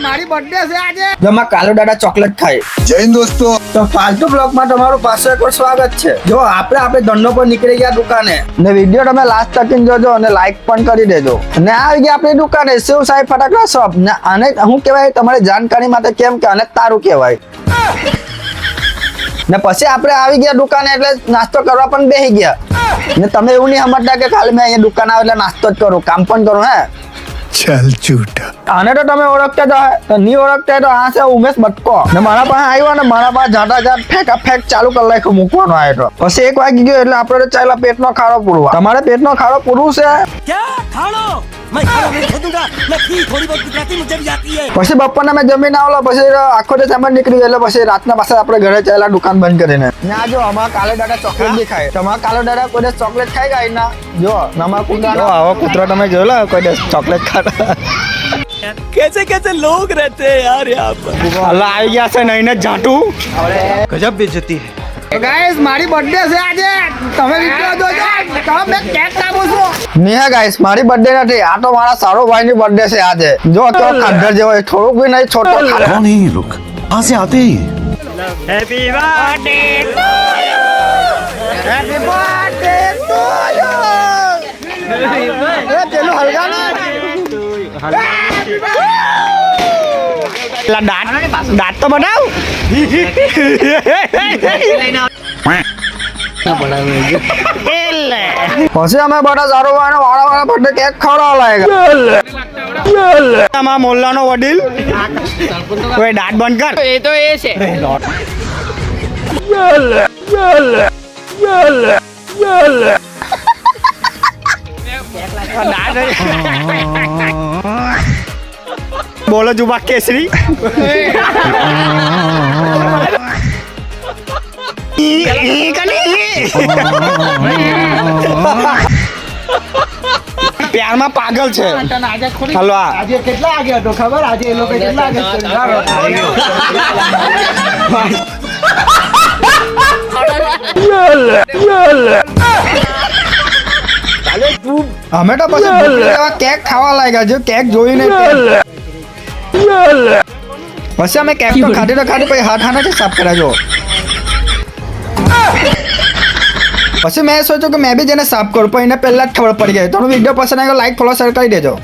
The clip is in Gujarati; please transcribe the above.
મારી બર્થડે છે આજે. જો માં કાલુ દાદા ચોકલેટ ખાય. જય હિન્દ દોસ્તો. તો ફાલતુ બ્લોગમાં તમારું પાછું એકવાર સ્વાગત છે. જો આપણે ધંધો પર નીકળી ગયા દુકાને ને વિડીયો તમે લાસ્ટ તક જોજો અને લાઈક પણ કરી દેજો. ને આવી ગયા આપણી દુકાને શિવ સાહેબ ફટાકડા શોપ. ને આને હું કહેવાય તમારી જાણકારી માટે કેમ કે આને તારું કહેવાય. ને પછી આપણે આવી ગયા દુકાને એટલે નાસ્તો કરવા પણ બેસી ગયા. ને તમે એવું નહીં સમજતા કે ખાલી મેં અહીંયા દુકાન આવે એટલે નાસ્તો જ કરું, કામ પણ કરું. હે ચાલ झूठा. આને તો તમે ઓળખતા જ હશે. તો નહીં ઓળખતા તો આ છે ઉમેશ બટકો. ને મારા પાસે આવ્યો ને મારા પાસે જાટા ફેક ચાલુ કરી નાખ્યો મૂકવાનો આવ્યો. પછી 1 વાગી ગયો એટલે આપણે તો ચાલ્યા પેટનો ખાડો પૂરવા. તમારે પેટનો ખાડો પૂરવું છે? क्या खाड़ो मैं खाड़ो नहीं खोदूंगा मैं थोड़ी बहुत गुजराती मुझे भी आती है. પછી બપોરના મેં જમીન આવેલો પછી આખો દિવસ એમ જ નીકળી ગયો. એટલે પછી રાતના પાસે આપણે ઘરે ચાલ્યા દુકાન બંધ કરીને. ને આ જો અમારા કાલે દાદા ચોકલેટ બી ખાય. તમારા કાલે દાદા કોઈ દિવસ ચોકલેટ ખાઈ ગયા ના? જો નમા કુંડા આવો કૂતરો તમે જોયેલો કોઈ દિવસ ચોકલેટ ખાતા? कैसे कैसे लोग रहते हैं यार यहाँ पर. અલ્લા આવી ગયા છે નહીં ને જાટું. गजब बेइज्जती है. ગાઈસ મારી બર્થડે છે આજે. તમે વિડિયો જોજો. તમે કેક કાપો છો. નેહા ગાઈસ મારી બર્થડે નથી. આ તો મારા સારો ભાઈની બર્થડે છે આજે. જો તો ખંડર જેવો થોડુંક બી નહીં છોટો. कौन है ये लोग? कहाँ से आते हैं? Happy birthday happy birthday to you. એ પેલું હલકા ના. લા દાંત તો બનાવ. પછી અમે બધા સારો ભાઈનો વાળા બર્થડે કેક ખવડાવવા લાગ્યા. અમારા મોલ્લાનો વડીલ કોઈ દાંત બંધ કર. એ તો એ છે. બોલો જુબા કેસરી. પ્યારમાં પાગલ છે. હલો આજે કેટલા વાગે હતો ખબર? આજે એ લોકો કેટલા અમે તો પછી કેક ખાવા લાગ્યા. જો કેક જોઈને પછી અમે કેક તો ખાધી પછી હાથ હાથ સાફ કર્યા. જો પછી મેં સોચ્યું કે મેં બી જેને સાફ કરું પણ એને પહેલા જ ખબર પડી ગઈ. તો વિડીયો પસંદ આવ્યો લાઈક ફોલો શેર કરી દેજો.